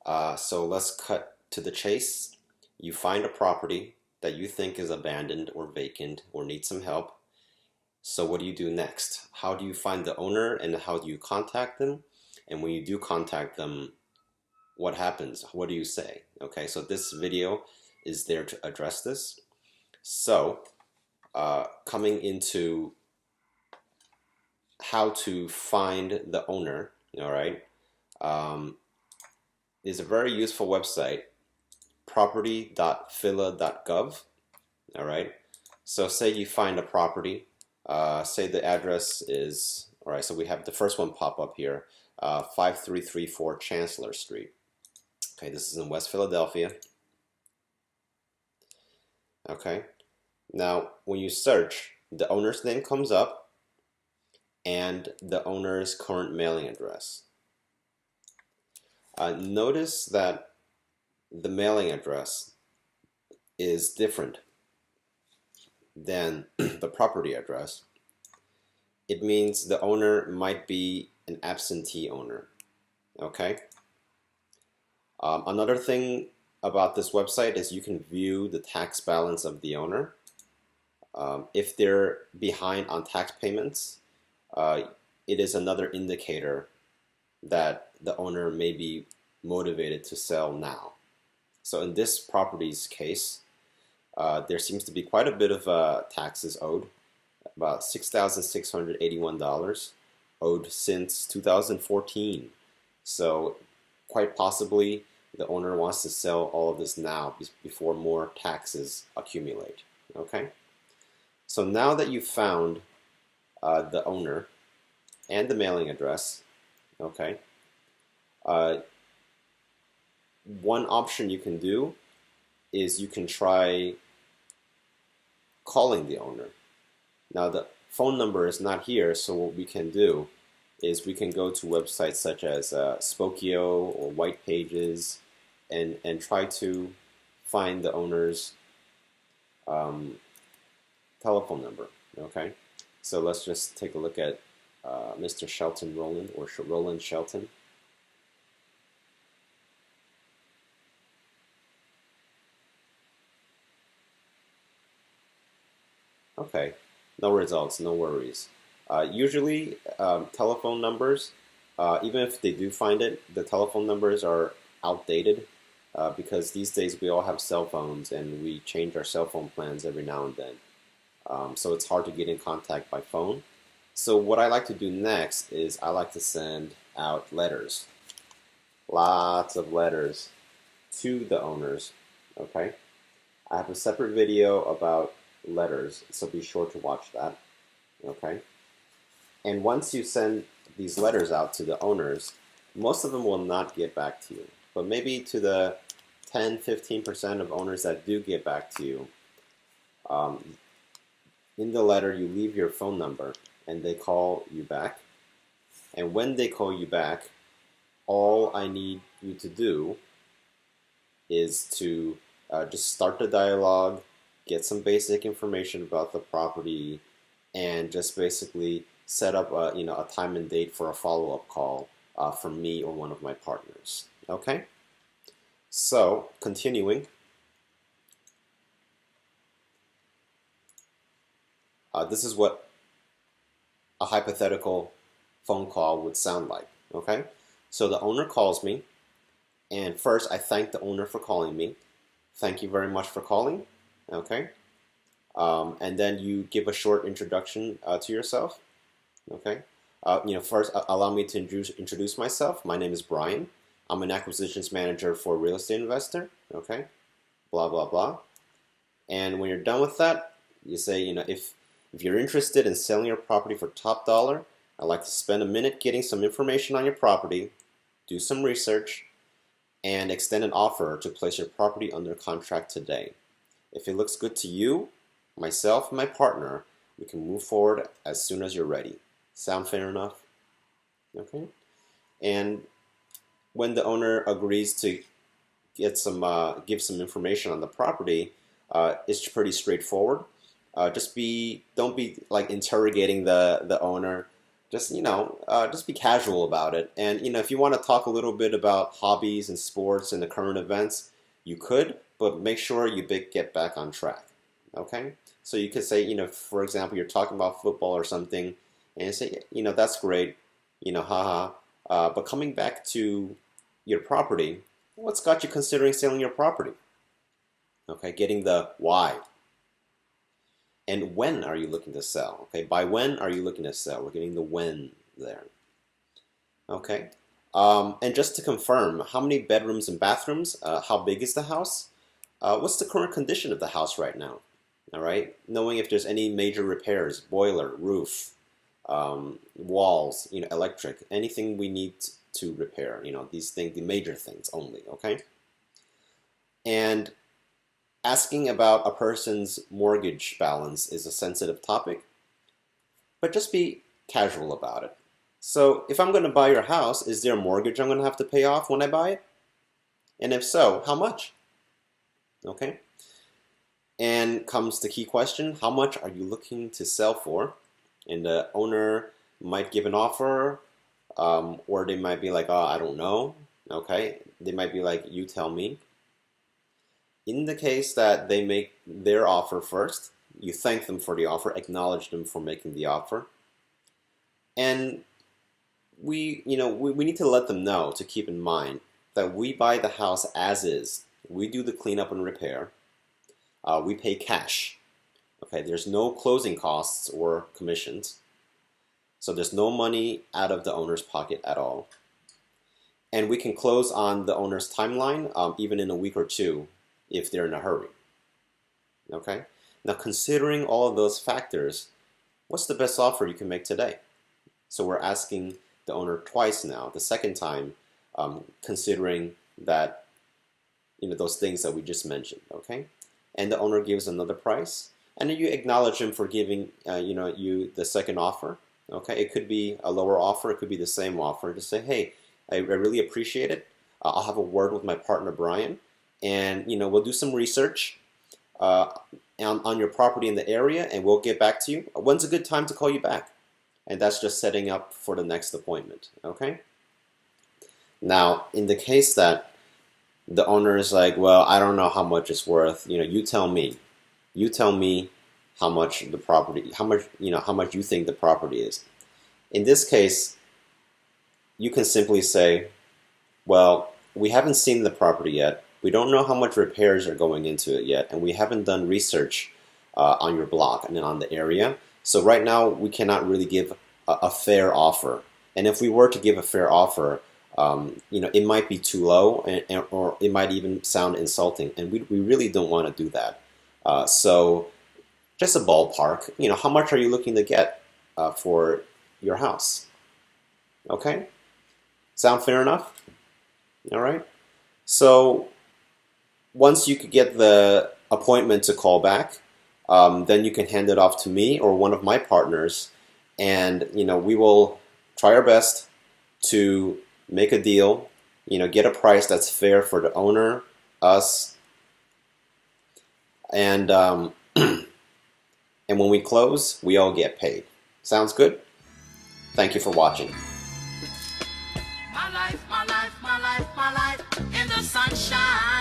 So let's cut to the chase. You find a property that you think is abandoned or vacant or needs some help. So what do you do next? How do you find the owner and how do you contact them? And when you do contact them, what happens? What do you say? Okay, so this video is there to address this. So coming into how to find the owner, all right, is a very useful website, property.phila.gov. All right, so say you find a property, say the address is, all right, so we have the first one pop up here, 5334 Chancellor Street. Okay, this is in West Philadelphia. Okay, now when you search, the owner's name comes up and the owner's current mailing address. Notice that the mailing address is different than the property address. It means the owner might be an absentee owner. Okay. Another thing about this website is you can view the tax balance of the owner. If they're behind on tax payments, it is another indicator that the owner may be motivated to sell now. So in this property's case, there seems to be quite a bit of taxes owed, about $6,681 owed since 2014. So quite possibly the owner wants to sell all of this now before more taxes accumulate. Okay, so now that you've found the owner and the mailing address, okay, one option you can do is you can try calling the owner. Now the phone number is not here, so what we can do is we can go to websites such as Spokeo or White Pages and try to find the owner's telephone number. Okay, so let's just take a look at Mr. Shelton Roland, or Roland Shelton. Okay, no results, no worries. Usually, telephone numbers, even if they do find it, the telephone numbers are outdated because these days we all have cell phones and we change our cell phone plans every now and then. So it's hard to get in contact by phone. So what I like to do next is I like to send out letters. Lots of letters to the owners. Okay, I have a separate video about letters, so be sure to watch that. Okay, and once you send these letters out to the owners, most of them will not get back to you, but maybe to the 10–15% of owners that do get back to you, in the letter you leave your phone number and they call you back. And when they call you back, all I need you to do is to just start the dialogue, get some basic information about the property, and just basically set up a time and date for a follow-up call from me or one of my partners. Okay? So, continuing. This is what a hypothetical phone call would sound like. Okay? So the owner calls me, and first I thank the owner for calling me. Thank you very much for calling. Okay? And then you give a short introduction to yourself. Okay? First allow me to introduce myself. My name is Brian. I'm an acquisitions manager for a real estate investor. Okay? Blah, blah, blah. And when you're done with that, you say, if you're interested in selling your property for top dollar, I'd like to spend a minute getting some information on your property, do some research, and extend an offer to place your property under contract today. If it looks good to you, myself, and my partner, we can move forward as soon as you're ready. Sound fair enough? Okay. And when the owner agrees to give some information on the property, it's pretty straightforward. Don't be like interrogating the owner. Just just be casual about it. And if you want to talk a little bit about hobbies and sports and the current events, you could, but make sure you get back on track. Okay? So you could say, for example, you're talking about football or something, and you say, that's great, haha. But coming back to your property, what's got you considering selling your property? Okay, getting the why. And when are you looking to sell? Okay, by when are you looking to sell? We're getting the when there. Okay, and just to confirm, how many bedrooms and bathrooms? How big is the house? What's the current condition of the house right now? All right, knowing if there's any major repairs, boiler, roof, walls, electric, anything we need to repair. These things, the major things only. Okay, and asking about a person's mortgage balance is a sensitive topic, but just be casual about it. So if I'm going to buy your house, is there a mortgage I'm going to have to pay off when I buy it? And if so, how much? Okay. And comes the key question, how much are you looking to sell for? And the owner might give an offer, or they might be like, oh, I don't know. Okay. They might be like, you tell me. In the case that they make their offer first, you thank them for the offer, acknowledge them for making the offer. And we need to let them know, to keep in mind, that we buy the house as is. We do the cleanup and repair. We pay cash. Okay, there's no closing costs or commissions. So there's no money out of the owner's pocket at all. And we can close on the owner's timeline, even in a week or two, if they're in a hurry. Okay? Now, considering all of those factors, what's the best offer you can make today? So we're asking the owner twice now, the second time, considering that, those things that we just mentioned. Okay? And the owner gives another price, and then you acknowledge him for giving, you the second offer. Okay? It could be a lower offer, it could be the same offer. Just say, hey, I really appreciate it. I'll have a word with my partner, Brian. And we'll do some research on your property in the area, and we'll get back to you. When's a good time to call you back? And that's just setting up for the next appointment. Okay. Now, in the case that the owner is like, well, I don't know how much it's worth. You tell me. You tell me how much the property, how much you think the property is. In this case, you can simply say, well, we haven't seen the property yet. We don't know how much repairs are going into it yet, and we haven't done research on your block and on the area. So right now, we cannot really give a fair offer. And if we were to give a fair offer, it might be too low, or it might even sound insulting, and we really don't want to do that. So just a ballpark, how much are you looking to get for your house? Okay? Sound fair enough? All right? So once you could get the appointment to call back, then you can hand it off to me or one of my partners, and we will try our best to make a deal, get a price that's fair for the owner, us, and and when we close, we all get paid. Sounds good? Thank you for watching. My life, my life, my life, my life in the sunshine.